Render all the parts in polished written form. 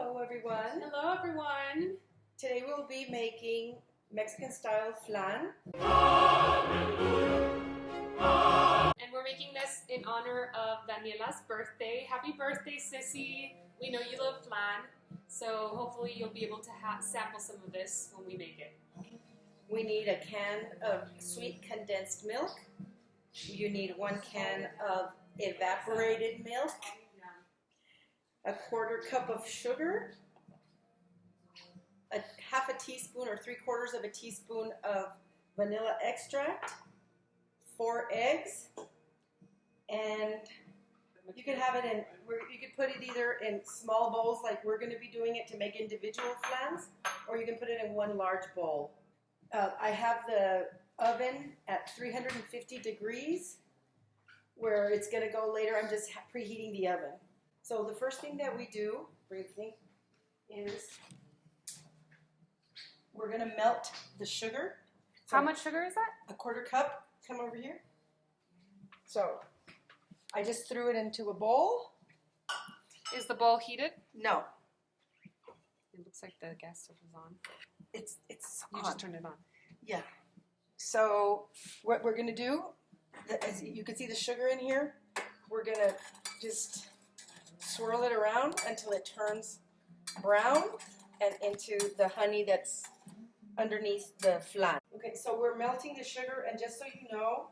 Hello everyone. Hello everyone. Today we'll be making Mexican style flan. And we're making this in honor of Daniela's birthday. Happy birthday, Sissy. We know you love flan, so hopefully you'll be able to sample some of this when we make it. We need a can of sweet condensed milk. You need 1 can of evaporated milk, a 1/4 cup of sugar, a 1/2 teaspoon or 3/4 of a teaspoon of vanilla extract, 4 eggs, and you could have it in, you could put it either in small bowls like we're going to be doing it to make individual flans, or you can put it in 1 large bowl. I have the oven at 350 degrees where it's going to go later. I'm just preheating the oven. So the first thing that we do briefly is we're going to melt the sugar. So how much sugar is that? a 1/4 cup. Come over here. So I just threw it into a bowl. Is the bowl heated? No, It looks like the gas stove is on. it's You on. just turned it on. Yeah. So what we're going to do, as you can see the sugar in here, we're going to just swirl it around until it turns brown and into the honey that's underneath the flan. Okay, so we're melting the sugar, and just so you know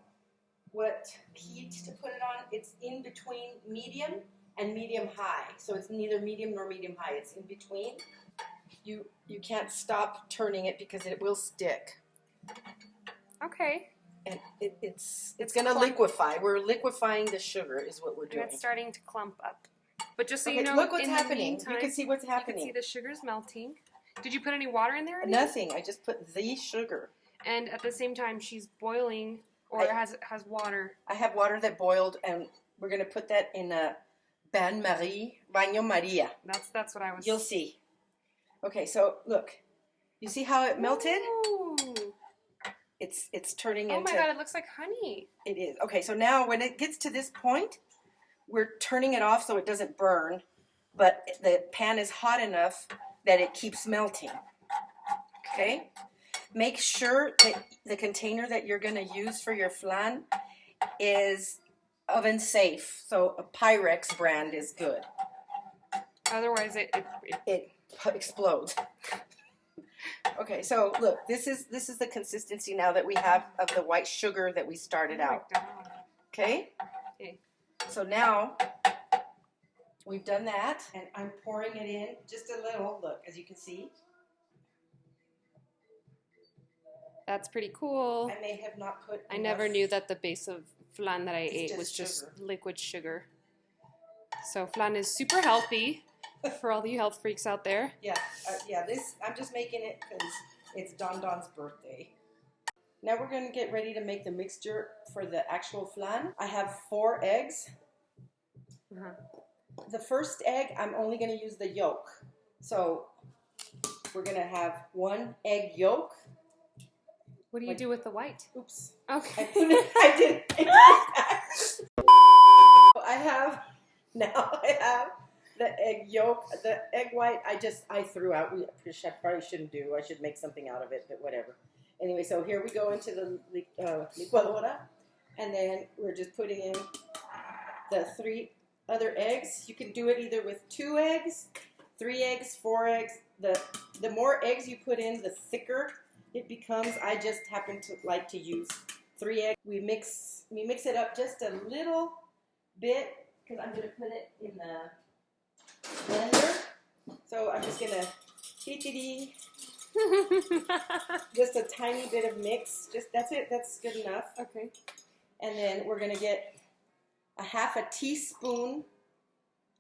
what heat to put it on, it's in between medium and medium high. So it's neither medium nor medium high, it's in between. You can't stop turning it because it will stick. Okay. And it's going to liquefy. We're liquefying the sugar is what we're And doing. it's starting to clump up. But just so Okay, you know, look what's in happening. The meantime, You can see what's you happening. can see the sugar's melting. Did you put any water in there? or anything? Nothing. I just put the sugar. And at the same time, she's boiling, or has water. I have water that boiled, and we're going to put that in a Baño Maria. That's what I was. You'll see. Okay, so look. You see how it melted? Ooh. It's turning Oh into... my God, it looks like honey. It is. Okay, so now when it gets to this point, we're turning it off so it doesn't burn, but the pan is hot enough that it keeps melting. Okay? Make sure that the container that you're going to use for your flan is oven safe. So a Pyrex brand is good. Otherwise, it It explodes. Okay, so look, this is the consistency now that we have of the white sugar that we started out. Oh my God. Okay? Okay. So now we've done that, and I'm pouring it in just a little. Look, as you can see. That's pretty cool. I may have not put I never knew that the base of flan that I ate was just just liquid sugar. So flan is super healthy for all you health freaks out there. Yeah, this, I'm just making it because it's Don Don's birthday. Now we're going to get ready to make the mixture for the actual flan. I have 4 eggs. The first egg, I'm only going to use the yolk. So we're going to have 1 egg yolk. What do you do with the white? Oops. Okay. I did. I have the egg yolk, the egg white. I threw out. I probably shouldn't do. I should make something out of it, but whatever. Anyway, so here we go into the licuadora, and then we're just putting in the 3 other eggs. You can do it either with 2 eggs, 3 eggs, 4 eggs. The more eggs you put in, the thicker it becomes. I just happen to like to use 3 eggs. We mix it up just a little bit because I'm going to put it in the blender. So I'm just going to just a tiny bit of mix. Just that's it. That's good enough. Okay. And then we're going to get a 1/2 teaspoon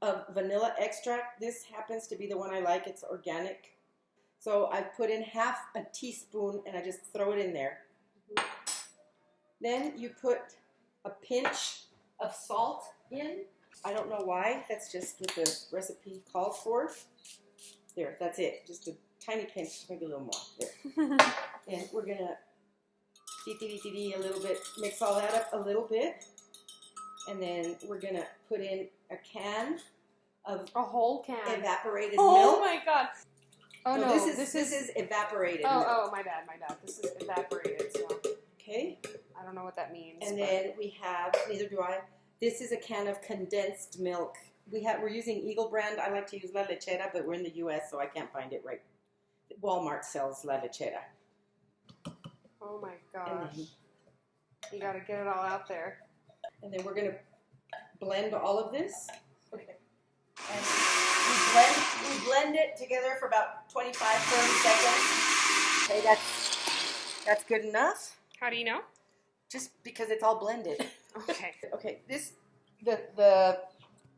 of vanilla extract. This happens to be the one I like. It's organic. So I put in 1/2 teaspoon and I just throw it in there. Then you put a pinch of salt in. I don't know why. That's just what the recipe calls for. There, that's it. Just a tiny pinch, maybe a little more. There. And we're going to a little bit, mix all that up a little bit. And then we're going to put in a can of A whole can. evaporated Oh milk. my god. Oh no, this is evaporated milk. Oh, my bad. This is evaporated, so Okay. I don't know what that means. And but... then we have, neither do I, this is a can of condensed milk. We're using Eagle brand. I like to use La Lechera, but we're in the U.S., so I can't find it right. Walmart sells La Lechera. Oh my And gosh. then, You gotta get it all out there. and then we're going to blend all of this. Okay. And we blend it together for about 25, 30 seconds. Okay, that's good enough. How do you know? Just because it's all blended. Okay. Okay, the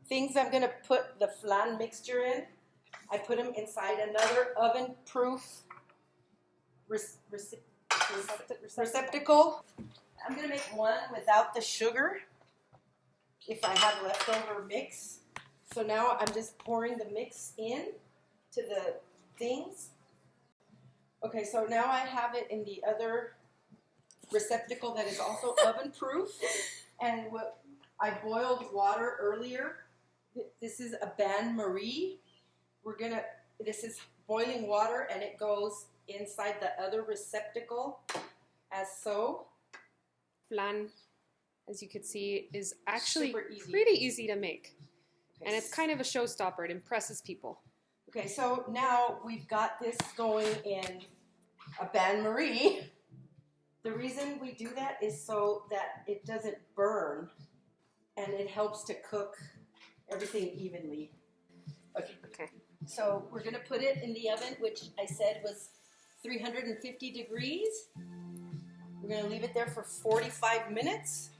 things I'm gonna put the flan mixture in, I put them inside another oven-proof receptacle. I'm gonna make one without the sugar if I have leftover mix. So now I'm just pouring the mix in to the things. Okay, so now I have it in the other receptacle that is also oven-proof. And I boiled water earlier. This is a bain-marie. This is boiling water, and it goes inside the other receptacle as so. Flan, as you can see, is actually Super easy. pretty easy to make. Okay. And it's kind of a showstopper. It impresses people. Okay, so now we've got this going in a bain-marie. The reason we do that is so that it doesn't burn, and it helps to cook everything evenly. Okay. So we're going to put it in the oven, which I said was 350 degrees. We're going to leave it there for 45 minutes.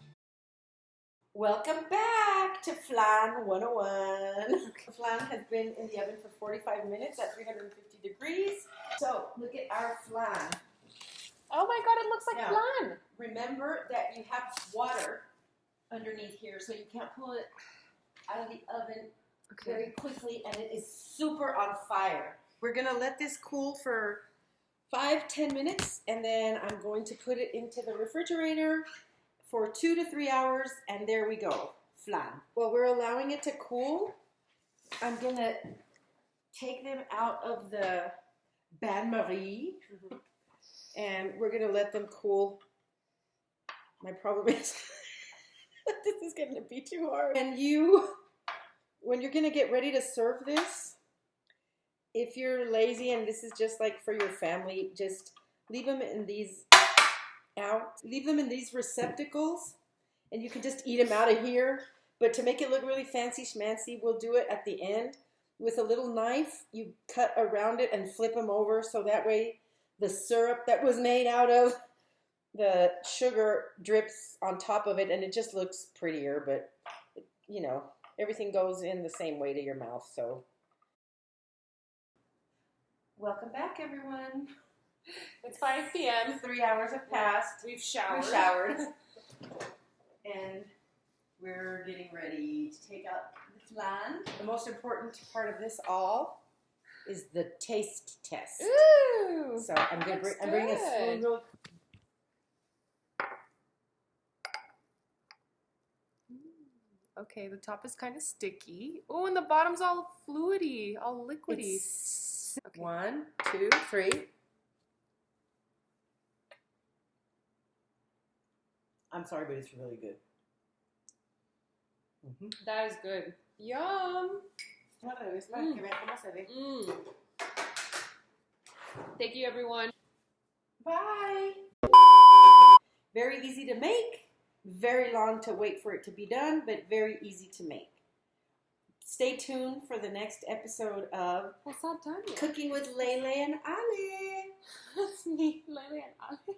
Welcome back to Flan 101. Flan has been in the oven for 45 minutes at 350 degrees. So look at our flan. Oh my god, it looks like Now, flan. Remember that you have water underneath here, so you can't pull it out of the oven very quickly, and it is super on fire. We're going to let this cool for 5-10 minutes, and then I'm going to put it into the refrigerator for 2 to 3 hours, and there we go, flan. While we're allowing it to cool, I'm going to take them out of the bain-marie, and we're going to let them cool. My problem is this is going to be too hard. And when you're going to get ready to serve this, if you're lazy and this is just like for your family, just leave them in these receptacles, and you can just eat them out of here. But to make it look really fancy schmancy, we'll do it at the end. With a little knife, you cut around it and flip them over, so that way the syrup that was made out of the sugar drips on top of it, and it just looks prettier, but, you know, everything goes in the same way to your mouth, so. Welcome back, everyone. It's 5 p.m. 3 hours have passed. We've showered. And we're getting ready to take out the flan. The most important part of this all is the taste test. Ooh! So I'm bringing a spoon real. Okay, the top is kind of sticky. Oh, and the bottom's all fluidy, all liquidy. Okay. 1, 2, 3. I'm sorry, but it's really good. That is good. Yum! Thank you, everyone. Bye! Very easy to make, very long to wait for it to be done, but very easy to make. Stay tuned for the next episode of It's not done yet. Cooking with Lele and Ali. That's me, Lily and Ali.